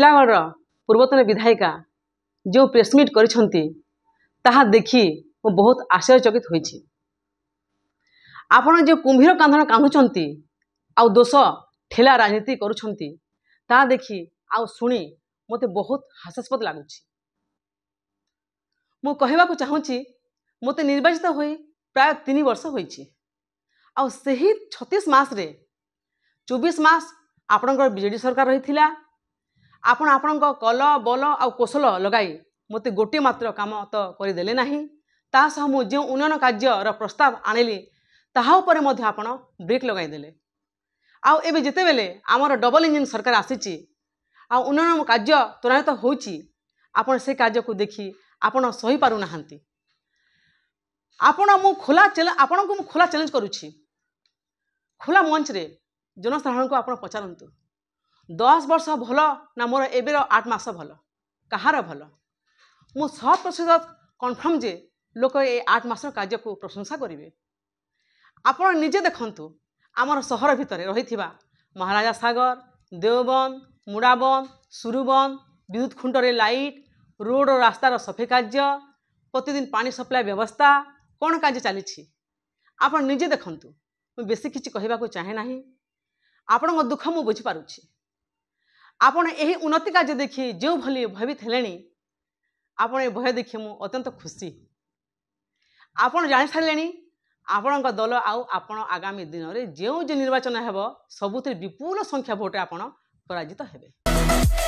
टिटलागढ़ पूर्वतन विधायिका जो प्रेसमिट करिसेंती ताहा देखी मो बहुत आश्चर्यचकित होइछि। आपण जो कुंभीर कांधण कांधुचंती आउ दोष ठेला राजनीति करुछंती ताहा देखी आउ सुनी मते बहुत हास्यास्पद लागुछि। मु कहबाकू चाहूँची मते निर्वाचित होई प्राय 3 वर्ष होइछि। आउ सही 36 मास रे 24 मास आपणकर बीजेडी सरकार रहिथिला। आपण आपणक कल बल आउ कौशल लगाई मते गोटे मात्र काम तो करदेले नाही। ता सह मु जो उन्नयन कार्यर प्रस्ताव आनिली ताहा उपरे मध्य आपण ब्रेक लगाई देले। आउ एबे जेते बेले आमर डबल इंजिन सरकार आसीची आउ उन्नयन कार्य त्वरान्वित होउची आपण से कार्य को देखी आपण सही पारु नाहंती। आपण मु खोला चैलेंज करूची। खोला मंच रे जनसाधारण को आपण पचारंतु 10 वर्ष भल ना मोर एबेर 8 मास भल कहार भल। मु 100% कन्फर्म जे लोक ए 8 मास कार्य को प्रशंसा करिवे। आपण निजे देखंतु आमर सहर भितर रहिथिबा महाराजा सागर, देवबंद, मुड़ाबंद, सुरुबंद, विद्युत खुंटरे लाइट, रोड और रास्तार सफाई कार्य, प्रतिदिन पानी सप्लाई व्यवस्था कौन कार्य चली आपण निजे देखंतु। मु बेसी किछि कहबाकू चाहे नाही। आपण दुख मु बुझी पारुछि। आपण एही उन्नति कार्य देखि जो भली भयभीत हेलेनी आपण ए भय देखि मु अत्यंत खुशी। आपण जानि सारलेनी आपण दल आउ आपण आगामी दिन में जो निर्वाचन हेब सबुत विपुल संख्या भोटे आपण पराजित हेबे।